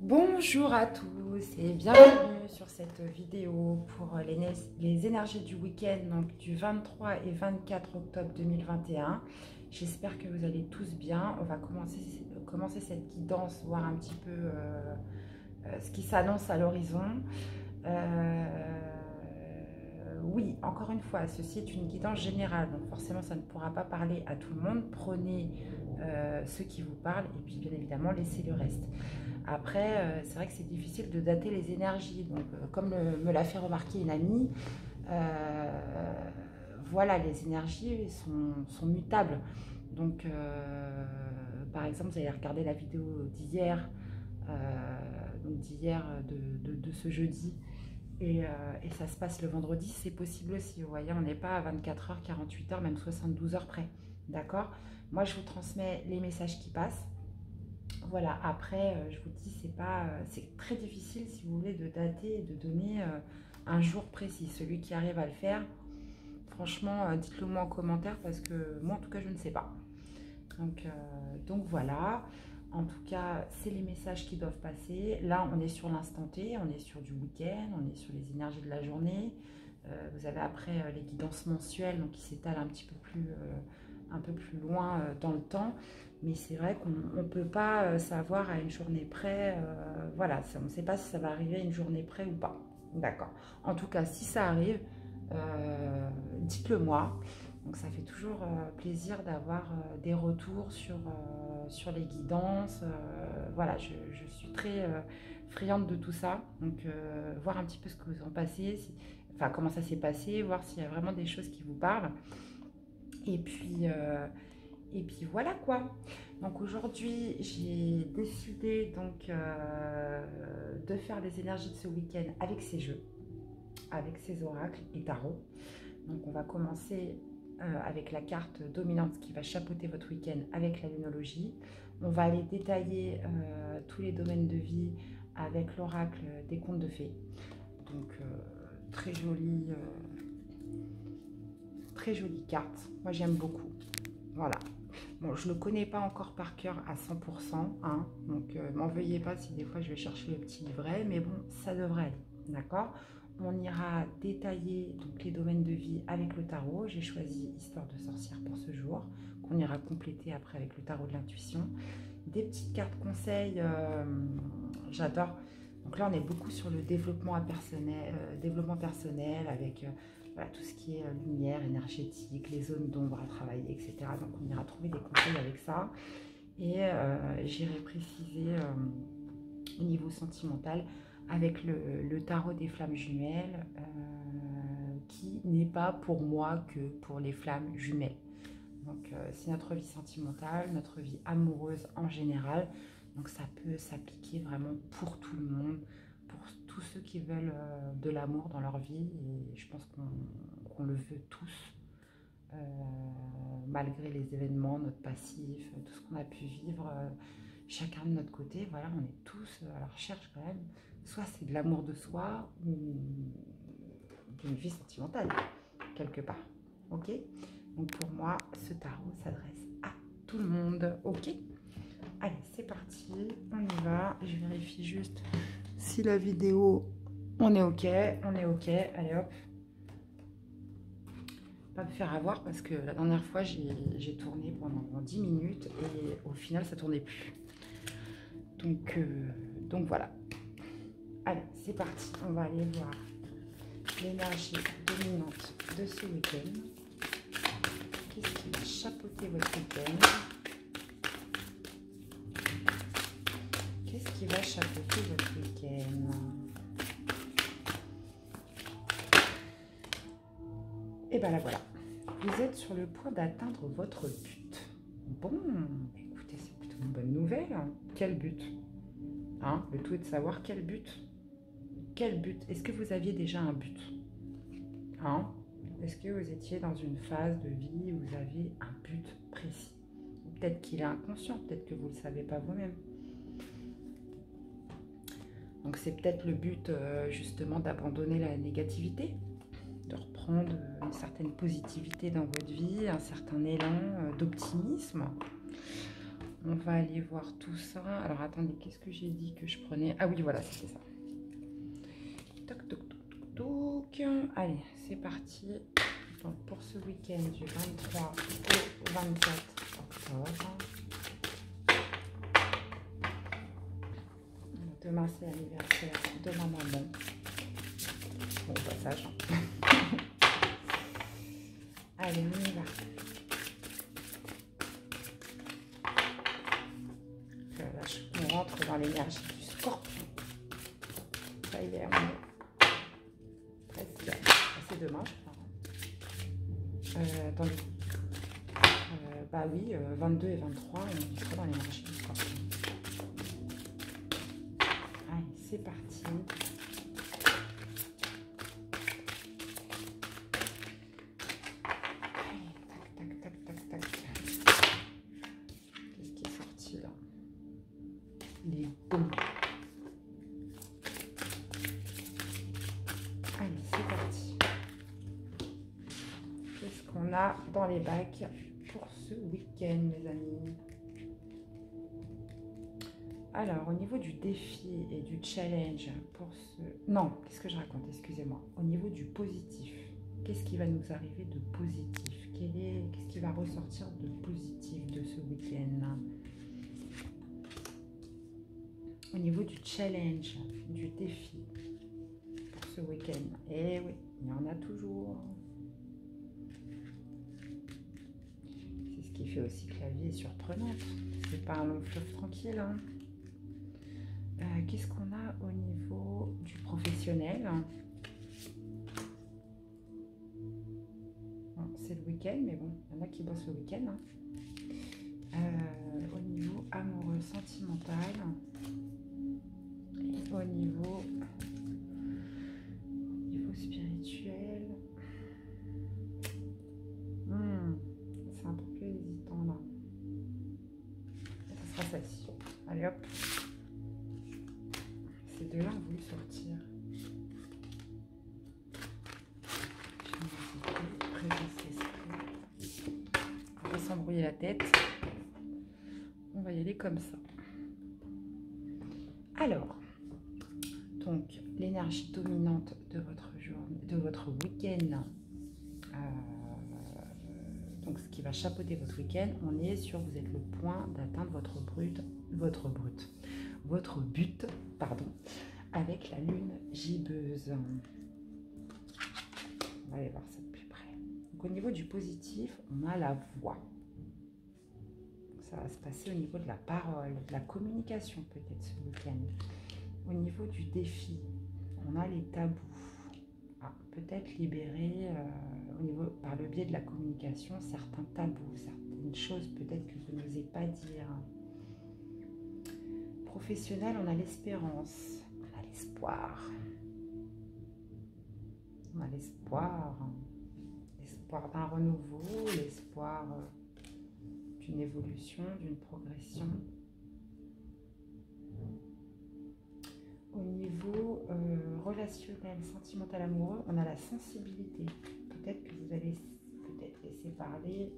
Bonjour à tous et bienvenue sur cette vidéo pour les énergies du week-end, donc du 23 et 24 octobre 2021. J'espère que vous allez tous bien. On va commencer cette guidance, voir un petit peu ce qui s'annonce à l'horizon. Oui, encore une fois, ceci est une guidance générale, donc forcément ça ne pourra pas parler à tout le monde. Prenez ce qui vous parle et puis bien évidemment laissez le reste. Après, c'est vrai que c'est difficile de dater les énergies. Donc, comme me l'a fait remarquer une amie, voilà, les énergies sont mutables. Donc, par exemple, vous allez regarder la vidéo d'hier, de ce jeudi, et ça se passe le vendredi, c'est possible aussi. Vous voyez, on n'est pas à 24 heures, 48 heures, même 72 heures près. D'accord? Moi, je vous transmets les messages qui passent. Voilà, après, je vous dis, c'est très difficile, si vous voulez, de dater et de donner un jour précis. Celui qui arrive à le faire, franchement, dites-le moi en commentaire parce que moi, en tout cas, je ne sais pas. Donc voilà, en tout cas, c'est les messages qui doivent passer. Là, on est sur l'instant T, on est sur du week-end, on est sur les énergies de la journée. Vous avez après les guidances mensuelles, donc qui s'étalent un peu plus loin dans le temps. Mais c'est vrai qu'on ne peut pas savoir à une journée près, voilà, on ne sait pas si ça va arriver à une journée près ou pas. D'accord. En tout cas, si ça arrive, dites-le moi. Donc ça fait toujours plaisir d'avoir des retours sur les guidances. Voilà, je suis très friande de tout ça. Donc voir un petit peu ce que vous en pensez, enfin comment ça s'est passé, voir s'il y a vraiment des choses qui vous parlent. Et puis voilà quoi. Donc aujourd'hui, j'ai décidé donc de faire les énergies de ce week-end avec ces jeux, avec ces oracles et tarot. Donc on va commencer avec la carte dominante qui va chapeauter votre week-end avec la lunologie. On va aller détailler tous les domaines de vie avec l'oracle des contes de fées. Donc très jolie carte. Moi j'aime beaucoup. Voilà. Bon, je ne le connais pas encore par cœur à 100%, hein, donc m'en veuillez pas si des fois je vais chercher le petit livret, mais bon, ça devrait aller, d'accord? On ira détailler donc, les domaines de vie avec le tarot. J'ai choisi Histoire de sorcière pour ce jour, qu'on ira compléter après avec le tarot de l'intuition. Des petites cartes conseils, j'adore. Donc là, on est beaucoup sur le développement personnel avec... voilà, tout ce qui est lumière énergétique, les zones d'ombre à travailler, etc. Donc on ira trouver des conseils avec ça. Et j'irai préciser au niveau sentimental avec le tarot des flammes jumelles, qui n'est pas pour moi que pour les flammes jumelles. Donc c'est notre vie sentimentale, notre vie amoureuse en général. Donc ça peut s'appliquer vraiment pour tout le monde, pour tous ceux qui veulent de l'amour dans leur vie. Et je pense qu'on le veut tous, malgré les événements, notre passif, tout ce qu'on a pu vivre, chacun de notre côté. Voilà, on est tous à la recherche quand même. Soit c'est de l'amour de soi ou d'une vie sentimentale, quelque part. Ok ? Donc pour moi, ce tarot s'adresse à tout le monde. Ok ? Allez, c'est parti, on y va. Je vérifie juste si la vidéo, on est ok, allez hop. Pas me faire avoir parce que la dernière fois, j'ai tourné pendant 10 minutes et au final, ça tournait plus. Donc voilà. Allez, c'est parti, on va aller voir l'énergie dominante de ce week-end. Qu'est-ce qui va chapeauter votre week-end? Qu'est-ce qui va chapeauter votre week-end? Et bien là voilà, vous êtes sur le point d'atteindre votre but. Bon, écoutez, c'est plutôt une bonne nouvelle. Quel but? Hein, le tout est de savoir quel but. Quel but? Est-ce que vous aviez déjà un but? Hein? Est-ce que vous étiez dans une phase de vie où vous avez un but précis? Peut-être qu'il est inconscient, peut-être que vous ne le savez pas vous-même. Donc c'est peut-être le but justement d'abandonner la négativité, de reprendre une certaine positivité dans votre vie, un certain élan d'optimisme. On va aller voir tout ça. Alors, attendez, qu'est-ce que j'ai dit que je prenais? Ah oui, voilà, c'était ça. Toc, toc, toc, toc, toc. Allez, c'est parti. Donc, pour ce week-end du 23 au 24 octobre. Demain, c'est l'anniversaire de ma maman. Bon, passage. Allez, on y va. Là, on rentre dans l'énergie du scorpion. Ça y est, on est presque. C'est demain, je crois. Attendez. Bah oui, 22 et 23, on sera dans l'énergie du scorpion. Allez, c'est parti. Les bons. Allez, c'est parti. Qu'est-ce qu'on a dans les bacs pour ce week-end, mes amis? Alors, au niveau du défi et du challenge pour ce... Non, qu'est-ce que je raconte? Excusez-moi. Au niveau du positif, qu'est-ce qui va nous arriver de positif? Qu'est-ce qui va ressortir de positif de ce week-end? Au niveau du challenge, du défi pour ce week-end. Eh oui, il y en a toujours. C'est ce qui fait aussi que la vie est surprenante. C'est pas un long fleuve tranquille. Hein. Qu'est-ce qu'on a au niveau du professionnel? Bon, c'est le week-end, mais bon, il y en a qui bossent le week-end. Hein. Au niveau amoureux, sentimental. Au niveau spirituel, c'est un peu plus hésitant là. Ça sera celle-ci. Allez hop. Ces deux-là ont voulu sortir. Présence d'esprit. On va s'embrouiller la tête. On va y aller comme ça. Alors. Donc, l'énergie dominante de votre journée, de votre week-end, donc ce qui va chapeauter votre week-end, on est sur, vous êtes le point d'atteindre votre but, pardon, avec la lune gibbeuse. On va aller voir ça de plus près. Donc, au niveau du positif, on a la voix. Ça va se passer au niveau de la parole, de la communication peut-être ce week-end. Au niveau du défi, on a les tabous. Ah, peut-être libérer par le biais de la communication certains tabous, certaines choses peut-être que vous n'osez pas dire. Professionnel, on a l'espérance, on a l'espoir. On a l'espoir d'un renouveau, l'espoir d'une évolution, d'une progression. Au niveau relationnel, sentimental, amoureux, on a la sensibilité. Peut-être que vous allez laisser parler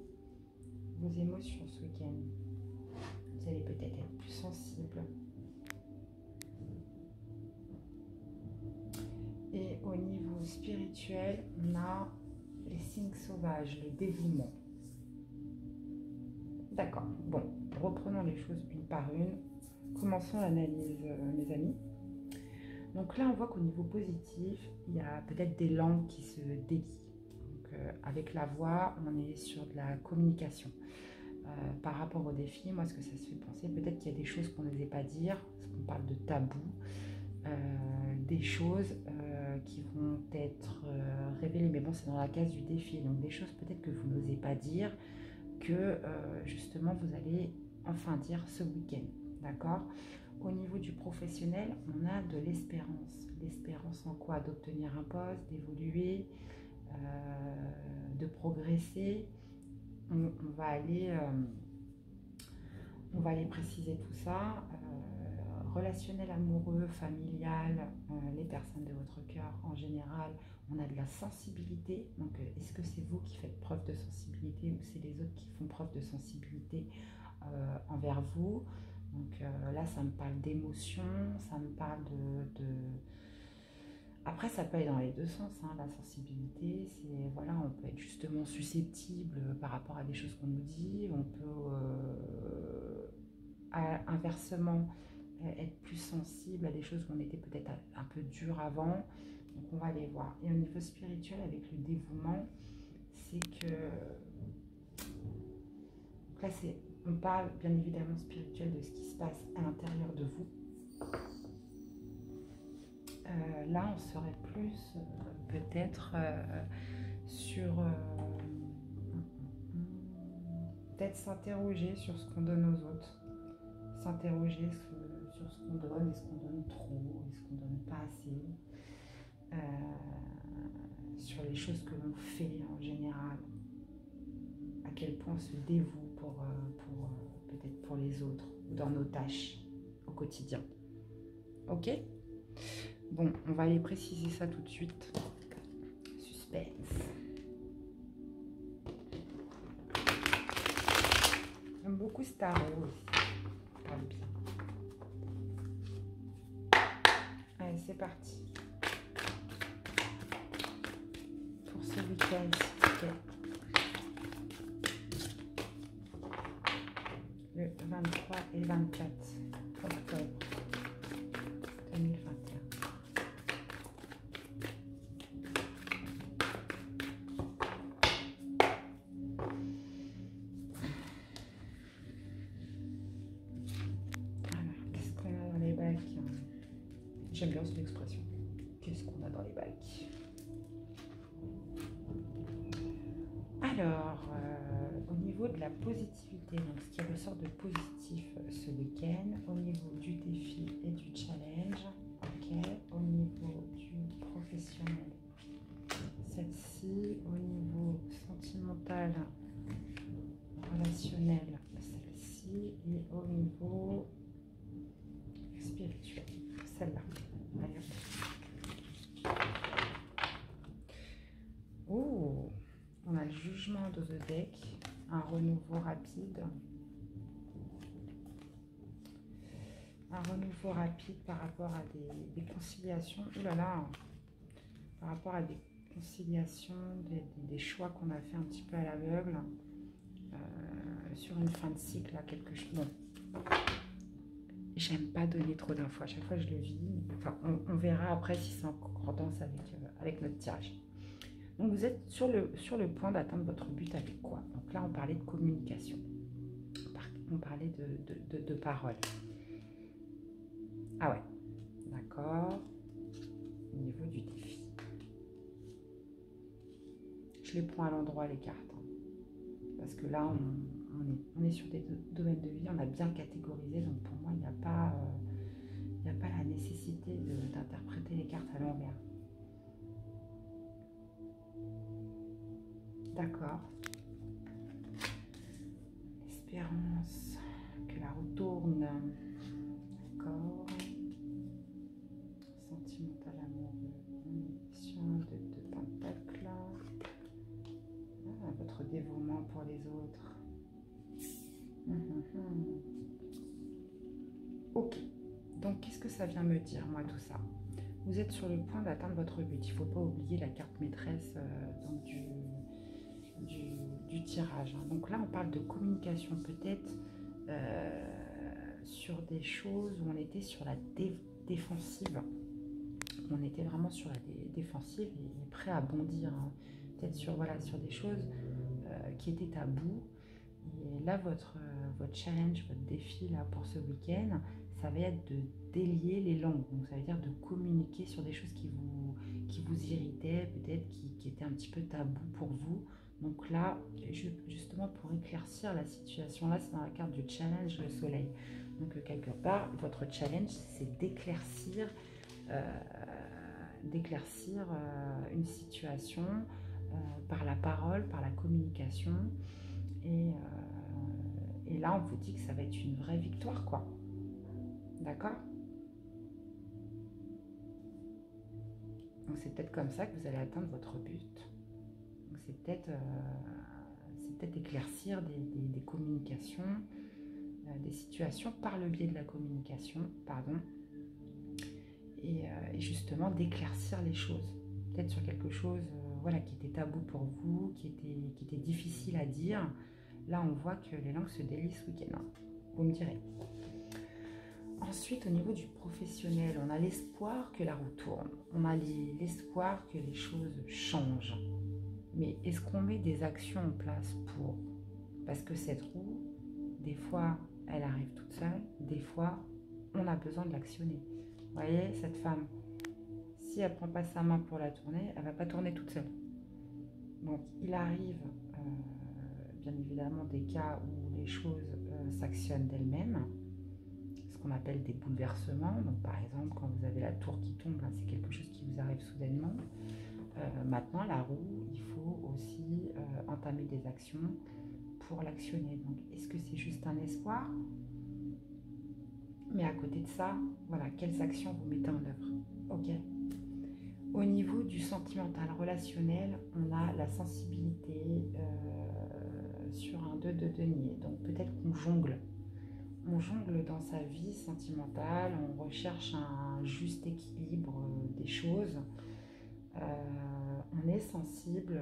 vos émotions ce week-end. Vous allez peut-être être plus sensible. Et au niveau spirituel, on a les signes sauvages, le dévouement. D'accord. Bon, reprenons les choses une par une. Commençons l'analyse, mes amis. Donc là, on voit qu'au niveau positif, il y a peut-être des langues qui se délient. Donc, avec la voix, on est sur de la communication. Par rapport au défi, moi, ce que ça se fait penser, peut-être qu'il y a des choses qu'on n'osait pas dire, parce qu'on parle de tabou, des choses qui vont être révélées. Mais bon, c'est dans la case du défi. Donc, des choses peut-être que vous n'osez pas dire, que justement, vous allez enfin dire ce week-end. D'accord ? Au niveau du professionnel, on a de l'espérance. L'espérance en quoi? D'obtenir un poste, d'évoluer, de progresser. On va aller préciser tout ça. Relationnel amoureux, familial, les personnes de votre cœur en général, on a de la sensibilité. Donc, est-ce que c'est vous qui faites preuve de sensibilité ou c'est les autres qui font preuve de sensibilité envers vous. Donc là, ça me parle d'émotion, ça me parle de... Après, ça peut aller dans les deux sens, hein, la sensibilité. C'est, voilà, on peut être justement susceptible par rapport à des choses qu'on nous dit. On peut inversement être plus sensible à des choses où on était peut-être un peu dur avant. Donc on va aller voir. Et au niveau spirituel, avec le dévouement, c'est que... Donc là, on parle bien évidemment spirituel de ce qui se passe à l'intérieur de vous. Là, on serait plus peut-être sur... peut-être s'interroger sur ce qu'on donne aux autres. S'interroger sur ce qu'on donne. Est-ce qu'on donne trop? Est-ce qu'on donne pas assez? Sur les choses que l'on fait en général. À quel point on se dévoue peut-être pour les autres. Ou dans nos tâches au quotidien. Ok? Bon, on va aller préciser ça tout de suite. Suspense. J'aime beaucoup ce tarot aussi. Ça parle bien. Allez, c'est parti. Pour ce week-end, s'il vous plaît. Le 23 et 24 octobre 2021. J'aime bien cette expression. Qu'est-ce qu'on a dans les bacs? Alors, au niveau de la positivité, donc ce qui ressort de positif ce week-end, au niveau du défi et du challenge, ok, au niveau du professionnel, celle-ci, au niveau sentimental, relationnel, celle-ci, et au niveau spirituel, celle-là. Oh, on a le jugement de the deck, un renouveau rapide. Un renouveau rapide par rapport à des conciliations. Ouh là là, par rapport à des conciliations, des choix qu'on a fait un petit peu à l'aveugle sur une fin de cycle, là, quelque chose. Bon. J'aime pas donner trop d'infos, à chaque fois je le vis. Enfin, on verra après si c'est en concordance avec notre tirage. Donc vous êtes sur le point d'atteindre votre but avec quoi? Donc là on parlait de communication, on parlait de parole. Ah ouais, d'accord, au niveau du défi. Je les prends à l'endroit les cartes, hein, parce que là on est sur des domaines de vie, on a bien catégorisé, donc pour moi il n'y a pas la nécessité d'interpréter les cartes à l'envers. D'accord. Espérance que la roue tourne. D'accord. Sentimental amoureux. Mission de pentacle. Ah, votre dévouement pour les autres. Ok. Donc, qu'est-ce que ça vient me dire, moi, tout ça? Vous êtes sur le point d'atteindre votre but. Il ne faut pas oublier la carte maîtresse donc du tirage. Donc là, on parle de communication peut-être sur des choses où on était sur la défensive. On était vraiment sur la défensive et prêt à bondir. Hein. Peut-être sur des choses qui étaient tabous. Et là, votre challenge, votre défi là, pour ce week-end, ça va être de délier les langues. Donc ça veut dire de communiquer sur des choses qui vous irritaient, peut-être qui étaient un petit peu tabous pour vous. Donc là, justement pour éclaircir la situation, là c'est dans la carte du challenge, le soleil. Donc quelque part, votre challenge, c'est d'éclaircir une situation par la parole, par la communication. Et là, on vous dit que ça va être une vraie victoire, quoi. D'accord? Donc c'est peut-être comme ça que vous allez atteindre votre but. C'est peut-être éclaircir des communications, des situations par le biais de la communication, pardon, et justement d'éclaircir les choses. Peut-être sur quelque chose voilà, qui était tabou pour vous, qui était difficile à dire. Là, on voit que les langues se délient ce week-end, hein. Vous me direz. Ensuite, au niveau du professionnel, on a l'espoir que la roue tourne. On a l'espoir que les choses changent. Mais est-ce qu'on met des actions en place pour? Parce que cette roue, des fois, elle arrive toute seule. Des fois, on a besoin de l'actionner. Vous voyez, cette femme, si elle ne prend pas sa main pour la tourner, elle ne va pas tourner toute seule. Donc, il arrive, bien évidemment, des cas où les choses s'actionnent d'elles-mêmes, ce qu'on appelle des bouleversements. Donc, par exemple, quand vous avez la tour qui tombe, c'est quelque chose qui vous arrive soudainement. Maintenant, la roue, il faut aussi entamer des actions pour l'actionner. Donc, est-ce que c'est juste un espoir? Mais à côté de ça, voilà, quelles actions vous mettez en œuvre? Ok. Au niveau du sentimental relationnel, on a la sensibilité sur un 2 de denier. Donc peut-être qu'on jongle. On jongle dans sa vie sentimentale, on recherche un juste équilibre des choses. On est sensible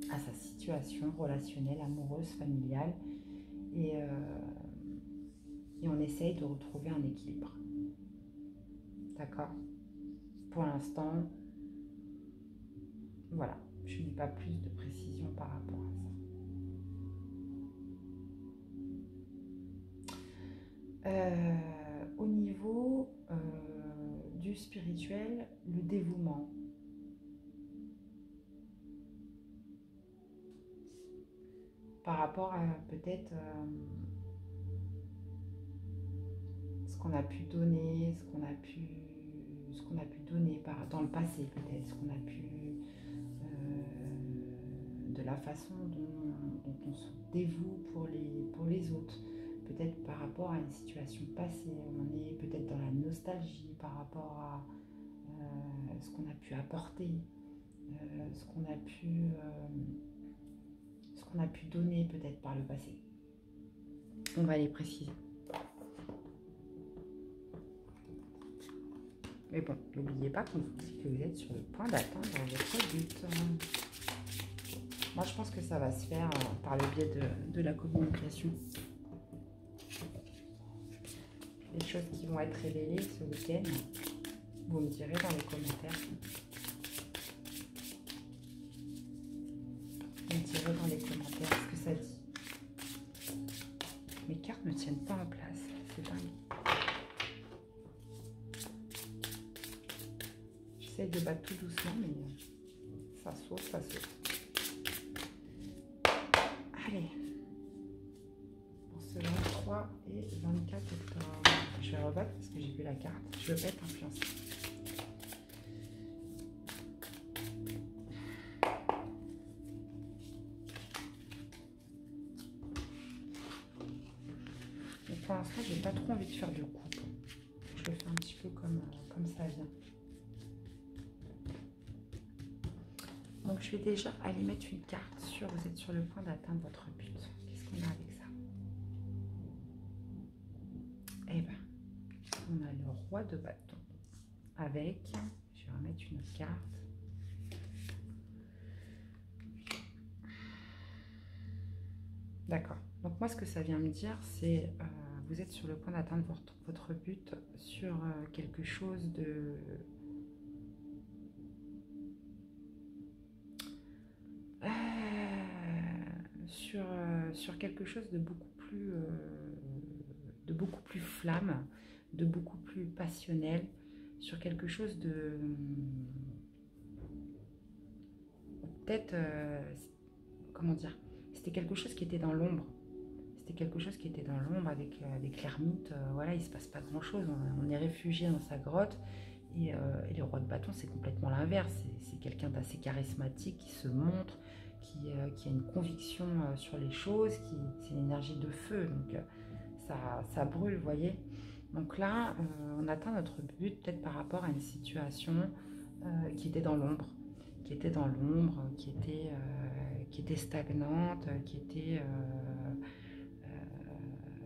à sa situation relationnelle, amoureuse, familiale. Et on essaye de retrouver un équilibre. D'accord? Pour l'instant, voilà, je n'ai pas plus de précision par rapport à ça. Au niveau du spirituel, le dévouement. Par rapport à peut-être ce qu'on a pu donner, ce qu'on a pu donner dans le passé peut-être, ce qu'on a pu de la façon dont on se dévoue pour les autres, peut-être par rapport à une situation passée, on est peut-être dans la nostalgie par rapport à ce qu'on a pu apporter, ce qu'on a pu donner peut-être par le passé. On va les préciser. Mais bon, n'oubliez pas qu'on vous dit que vous êtes sur le point d'atteindre votre but. Moi, je pense que ça va se faire par le biais de la communication. Les choses qui vont être révélées ce week-end, vous me direz dans les commentaires. Vous me direz dans les commentaires ce que ça dit. Mes cartes ne tiennent pas en place, c'est dingue. J'essaie de battre tout doucement, mais ça saute, ça saute. Allez, pour ce 23 et 24 octobre, je vais rebattre parce que j'ai vu la carte. Je veux pas être influencée. Mais pour l'instant, j'ai pas trop envie de faire de coupe. Je le fais un petit peu comme ça vient. Donc, je vais déjà aller mettre une carte sur vous êtes sur le point d'atteindre votre but. Qu'est-ce qu'on a avec ça? Eh bien, on a le roi de bâton avec, je vais remettre une autre carte. D'accord. Donc, moi, ce que ça vient me dire, c'est vous êtes sur le point d'atteindre votre but sur quelque chose de... sur quelque chose de beaucoup plus flamme, de beaucoup plus passionnel, sur quelque chose de peut-être comment dire, c'était quelque chose qui était dans l'ombre, c'était quelque chose qui était dans l'ombre avec l'ermite, voilà, il se passe pas grand chose, on est réfugié dans sa grotte. Et le roi de bâton, c'est complètement l'inverse. C'est quelqu'un d'assez charismatique qui se montre, qui a une conviction sur les choses, c'est une énergie de feu. Donc ça brûle, vous voyez. Donc là, on atteint notre but peut-être par rapport à une situation qui était dans l'ombre, qui était dans l'ombre, qui était stagnante,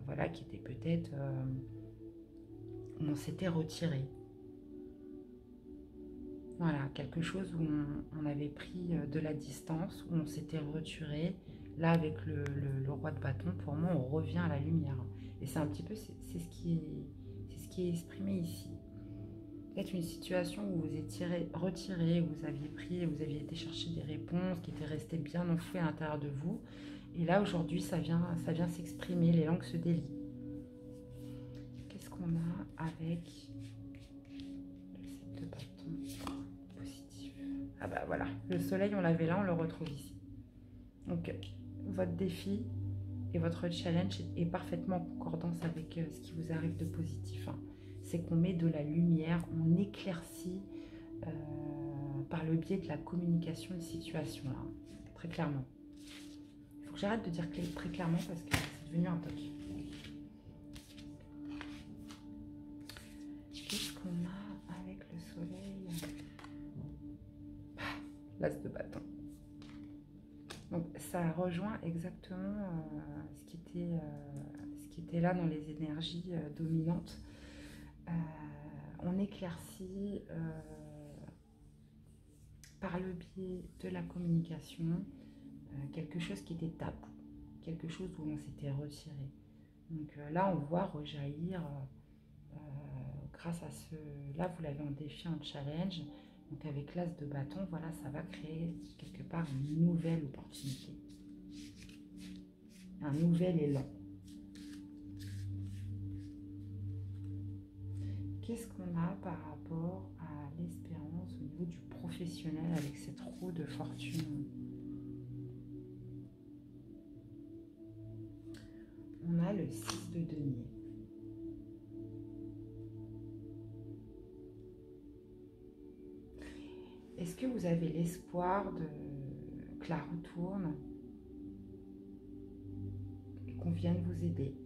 voilà, qui était peut-être où on s'était retiré. Voilà, quelque chose où on avait pris de la distance, où on s'était retiré. Là, avec le roi de bâton, pour moi, on revient à la lumière. Et c'est un petit peu, c'est ce qui est exprimé ici. Peut-être une situation où vous étiez retiré, où vous aviez été chercher des réponses qui étaient restées bien enfouies à l'intérieur de vous. Et là, aujourd'hui, ça vient s'exprimer, les langues se délient. Qu'est-ce qu'on a avec le 7 de bâton positif? Ah bah voilà, le soleil, on l'avait là, on le retrouve ici. Donc, votre défi et votre challenge est parfaitement en concordance avec ce qui vous arrive de positif. Hein. C'est qu'on met de la lumière, on éclaircit par le biais de la communication une situation, là, très clairement. Il faut que j'arrête de dire très clairement parce que c'est devenu un toc. Qu'est-ce qu'on a avec le soleil? L'as de bâton. Donc ça rejoint exactement ce qui était là dans les énergies dominantes. On éclaircit par le biais de la communication quelque chose qui était tabou, quelque chose où on s'était retiré. Donc là, on voit rejaillir grâce à ce... Là, vous l'avez en défi, en challenge. Donc avec l'as de bâton, voilà, ça va créer quelque part une nouvelle opportunité. Un nouvel élan. Qu'est-ce qu'on a par rapport à l'espérance au niveau du professionnel avec cette roue de fortune? On a le 6 de denier. Est-ce que vous avez l'espoir que la roue tourne et qu'on vienne vous aider?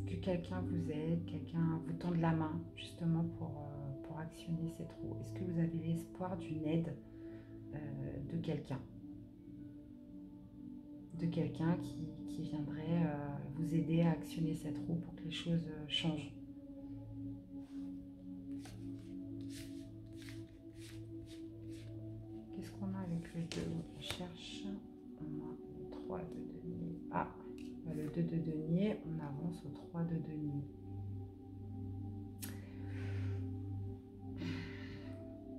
Que quelqu'un vous aide, quelqu'un vous tende la main justement pour actionner cette roue? Est-ce que vous avez l'espoir d'une aide de quelqu'un? De quelqu'un qui viendrait vous aider à actionner cette roue pour que les choses changent? Qu'est-ce qu'on a avec le 2? On cherche. On a le 3 de denier. Ah, le 2 de denier, on avance au 3 de denier.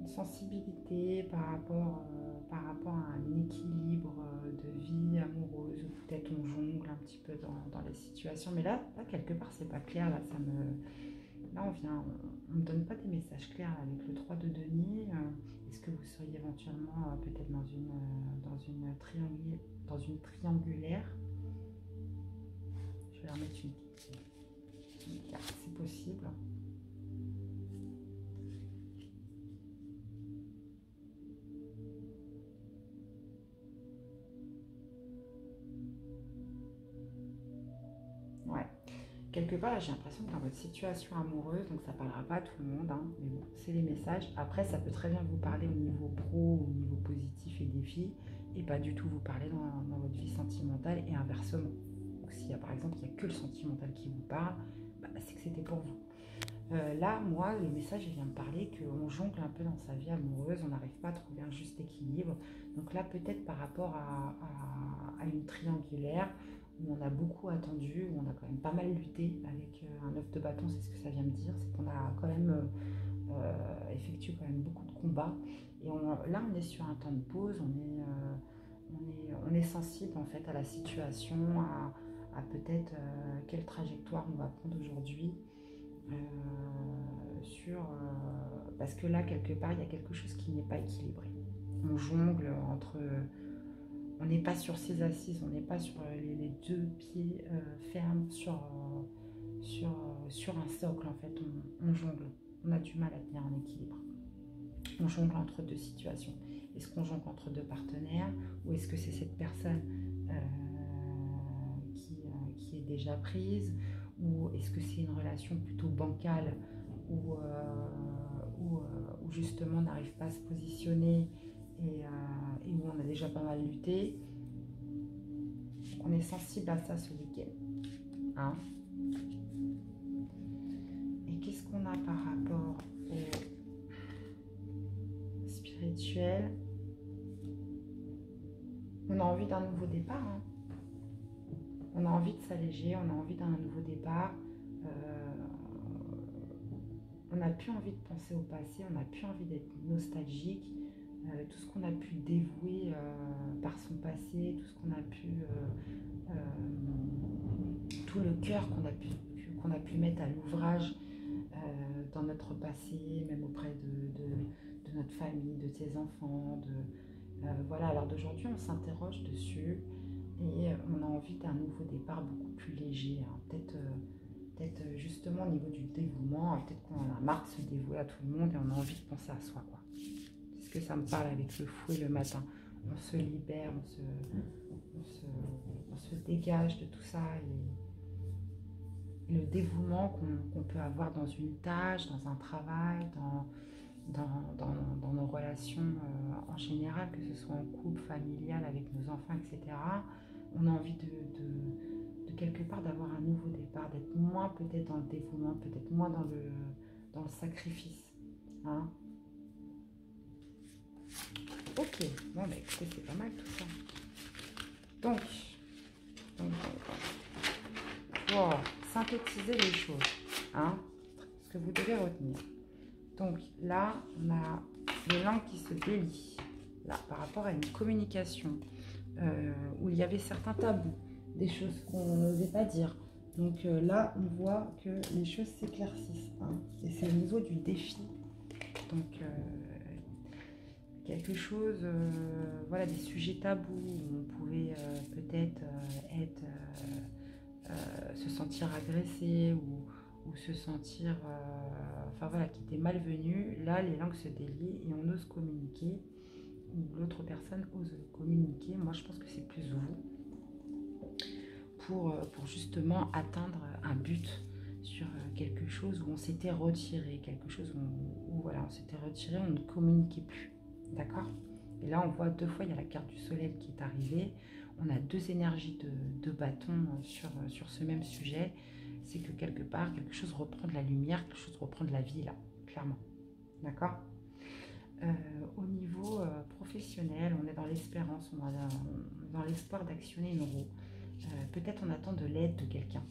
Une sensibilité par rapport à un équilibre de vie amoureuse, ou peut-être on jongle un petit peu dans les situations. Mais là quelque part, c'est pas clair. Là, on ne donne pas des messages clairs avec le 3 de denier. Est-ce que vous seriez éventuellement peut-être dans une triangulaire? Je vais leur mettre une carte, c'est possible. Ouais. Quelque part, là, j'ai l'impression que dans votre situation amoureuse, donc ça ne parlera pas à tout le monde, hein, mais bon, c'est les messages. Après, ça peut très bien vous parler au niveau pro, au niveau positif et défi, et pas du tout vous parler dans votre vie sentimentale et inversement. Donc, s'il y a par exemple, il n'y a que le sentimental qui vous parle, bah, c'est que c'était pour vous. Là, moi, le message il vient me parler qu'on jongle un peu dans sa vie amoureuse, on n'arrive pas à trouver un juste équilibre. Donc là, peut-être par rapport à une triangulaire, où on a beaucoup attendu, où on a quand même pas mal lutté avec un 9 de bâton, c'est ce que ça vient me dire, c'est qu'on a quand même effectué quand même beaucoup de combats. Et là, on est sur un temps de pause, on est sensible en fait à la situation, à peut-être quelle trajectoire on va prendre aujourd'hui. Parce que là, quelque part, il y a quelque chose qui n'est pas équilibré. On jongle entre... on n'est pas sur ses assises, on n'est pas sur les deux pieds fermes sur un socle, en fait. On jongle. On a du mal à tenir en équilibre. On jongle entre deux situations. Est-ce qu'on jongle entre deux partenaires ou est-ce que c'est cette personne qui est déjà prise, ou est-ce que c'est une relation plutôt bancale où justement on n'arrive pas à se positionner et où on a déjà pas mal lutté. On est sensible à ça ce week-end. Hein? Et qu'est-ce qu'on a par rapport au spirituel? On a envie d'un nouveau départ. Hein? On a envie de s'alléger, on a envie d'un nouveau départ. On n'a plus envie de penser au passé, on n'a plus envie d'être nostalgique. Tout ce qu'on a pu dévouer par son passé, tout ce qu'on a pu, tout le cœur qu'on a pu mettre à l'ouvrage dans notre passé, même auprès de notre famille, de ses enfants. Voilà, alors d'aujourd'hui, on s'interroge dessus et on a envie d'un nouveau départ beaucoup plus léger. Hein. Peut-être justement au niveau du dévouement, peut-être qu'on en a marre de se dévouer à tout le monde et on a envie de penser à soi, quoi. C'est ce que ça me parle avec le fouet le matin. On se libère, on se dégage de tout ça et le dévouement qu'on peut avoir dans une tâche, dans un travail, dans nos relations en général, que ce soit en couple, familial, avec nos enfants, etc. On a envie de quelque part d'avoir un nouveau départ, d'être moins peut-être dans le dévouement, peut-être moins dans le sacrifice. Hein? Ok, bon bah écoutez, c'est pas mal tout ça. Donc pour synthétiser les choses, hein, ce que vous devez retenir. Donc là, on a les langues qui se délient, là, par rapport à une communication où il y avait certains tabous, des choses qu'on n'osait pas dire. Donc là, on voit que les choses s'éclaircissent. Hein, et c'est au niveau du défi. Donc, quelque chose, voilà, des sujets tabous où on pouvait peut-être se sentir agressé ou se sentir, enfin voilà, qui était malvenu. Là, les langues se délient et on ose communiquer, ou l'autre personne ose communiquer. Moi, je pense que c'est plus vous pour justement atteindre un but sur quelque chose où on s'était retiré, quelque chose où voilà, on s'était retiré, on ne communiquait plus. D'accord? Et là, on voit deux fois, il y a la carte du soleil qui est arrivée. On a deux énergies de bâton sur ce même sujet. C'est que quelque part, quelque chose reprend de la lumière, quelque chose reprend de la vie, là, clairement. D'accord? Au niveau professionnel, on est dans l'espérance, on est dans l'espoir d'actionner une roue. Peut-être on attend de l'aide de quelqu'un.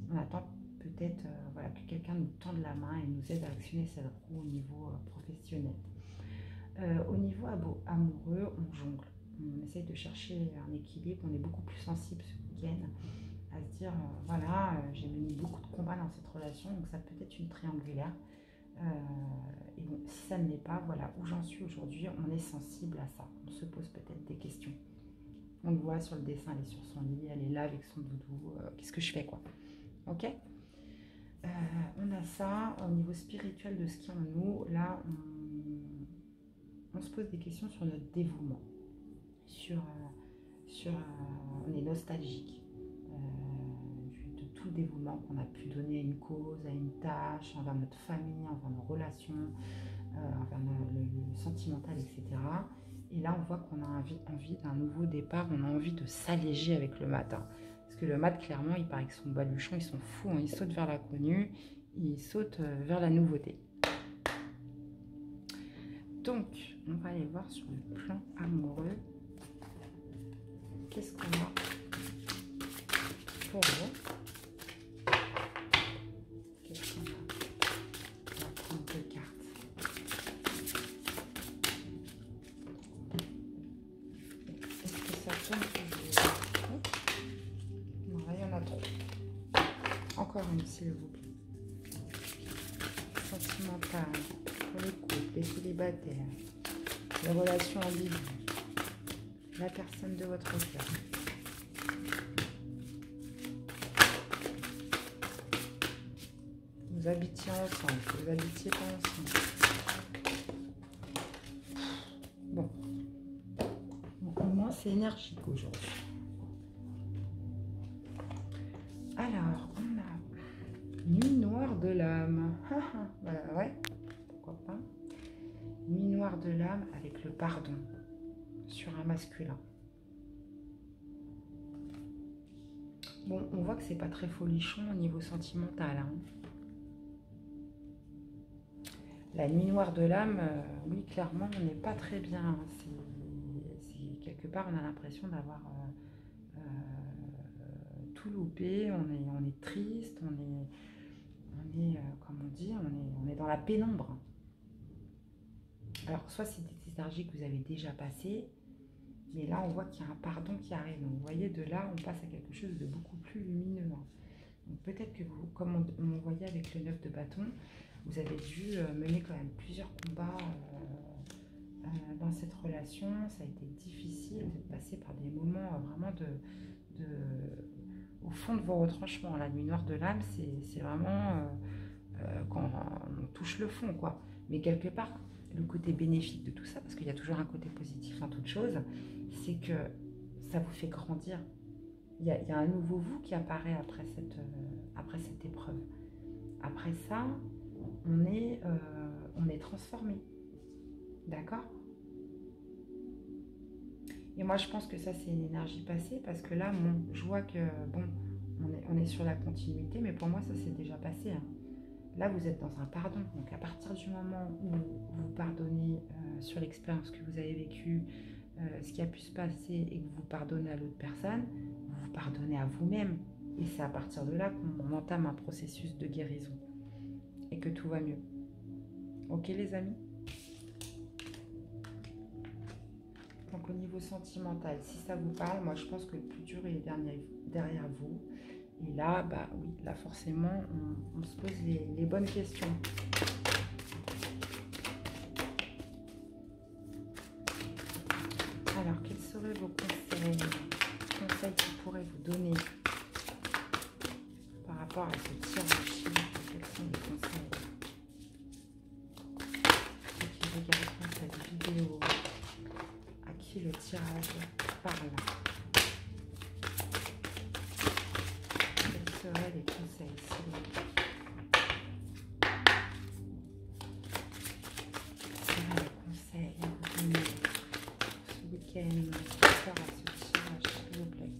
On attend peut-être voilà, que quelqu'un nous tende la main et nous aide à actionner cette roue au niveau professionnel. Au niveau amoureux, on jongle. On essaye de chercher un équilibre. On est beaucoup plus sensible ce week-end à se dire, voilà, j'ai mené beaucoup de combats dans cette relation, donc ça peut être une triangulaire. Et bon, si ça ne l'est pas, voilà, où j'en suis aujourd'hui, on est sensible à ça. On se pose peut-être des questions. On le voit sur le dessin, elle est sur son lit, elle est là avec son doudou. Qu'est-ce que je fais, quoi? Ok? On a ça au niveau spirituel de ce qui est en nous. Là, on se pose des questions sur notre dévouement. On est nostalgique de tout le dévouement qu'on a pu donner à une cause, à une tâche, envers notre famille, envers nos relations, envers le sentimental, etc. Et là, on voit qu'on a envie d'un nouveau départ, on a envie de s'alléger avec le matin. Parce que le mat, clairement, il paraît que son baluchon, ils sont fous, hein, ils sautent vers l'inconnu, ils sautent vers la nouveauté. Donc, on va aller voir sur le plan amoureux. Qu'est-ce qu'on a pour vous? Qu'est-ce qu'on a? On va prendre deux cartes. Est-ce que ça tombe toujours? Non, là, il y en a trop. Encore une, s'il vous plaît. Sentimentale, pour les couples, les célibataires, les relations ambiguës, la personne de votre cœur. Vous habitiez ensemble, vous habitiez pas ensemble. Bon. Au moins, c'est énergique aujourd'hui. Alors, on a Nuit noire de l'âme. Voilà, ouais, pourquoi pas. Nuit noire de l'âme avec le pardon. sur un masculin. Bon, on voit que c'est pas très folichon au niveau sentimental, hein. La nuit noire de l'âme, oui, clairement, on n'est pas très bien, hein. Quelque part, on a l'impression d'avoir tout loupé, on est triste, comme on dit, on est dans la pénombre. Alors, soit c'est des énergies que vous avez déjà passées, mais là, on voit qu'il y a un pardon qui arrive. Donc, vous voyez, de là, on passe à quelque chose de beaucoup plus lumineux, hein. Donc, peut-être que vous, comme on voyait avec le 9 de bâton, vous avez dû mener quand même plusieurs combats dans cette relation. Ça a été difficile, vous êtes passé par des moments vraiment au fond de vos retranchements. La nuit noire de l'âme, c'est vraiment quand on touche le fond, quoi. Mais quelque part, le côté bénéfique de tout ça, parce qu'il y a toujours un côté positif dans toute chose, c'est que ça vous fait grandir. Il y a un nouveau vous qui apparaît après cette épreuve. Après ça, on est transformé. D'accord? Et moi, je pense que ça, c'est une énergie passée, parce que là, je vois que, bon, on est sur la continuité, mais pour moi, ça, c'est déjà passé, hein. Là, vous êtes dans un pardon. Donc, à partir du moment où vous pardonnez sur l'expérience que vous avez vécue, ce qui a pu se passer, et que vous pardonnez à l'autre personne, vous vous pardonnez à vous-même. Et c'est à partir de là qu'on entame un processus de guérison. Et que tout va mieux. Ok, les amis? Donc, au niveau sentimental, si ça vous parle, moi, je pense que le plus dur est derrière vous. Et là, bah oui, là forcément, on se pose les bonnes questions. Alors, quels seraient vos conseils qu'ils pourraient vous donner par rapport à ce tirage? Quels sont les conseils? Ceux qui regardent cette vidéo, à qui le tirage parle? Seraient les conseils, s'il vous plaît. Quels seraient les conseils à vous donner ce week-end par rapport à ce tirage, s'il vous plaît?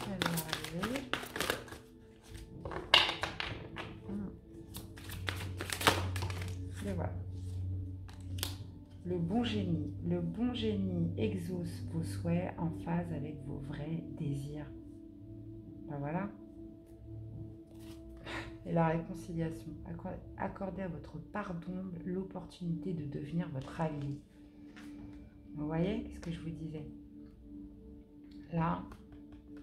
Alors, allez. Et voilà. Le bon génie exauce vos souhaits en phase avec vos vrais désirs. Ben voilà. Et la réconciliation. Accordez à votre pardon l'opportunité de devenir votre allié. Vous voyez ce que je vous disais? Là,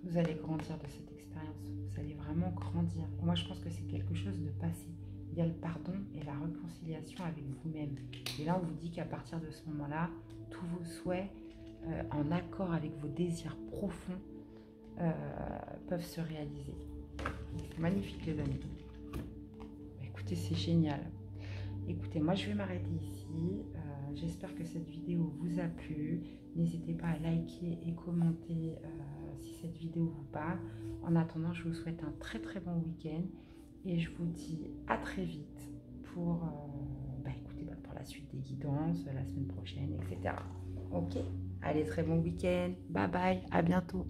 vous allez grandir de cette expérience. Vous allez vraiment grandir. Et moi, je pense que c'est quelque chose de passé. Il y a le pardon et la réconciliation avec vous-même. Et là, on vous dit qu'à partir de ce moment-là, tous vos souhaits, en accord avec vos désirs profonds, peuvent se réaliser. Magnifique, les amis. Écoutez, c'est génial. Écoutez, moi, je vais m'arrêter ici. J'espère que cette vidéo vous a plu. N'hésitez pas à liker et commenter si cette vidéo vous parle. En attendant, je vous souhaite un très très bon week-end. Et je vous dis à très vite pour, pour la suite des guidances, la semaine prochaine, etc. Ok? Allez, très bon week-end. Bye bye. À bientôt.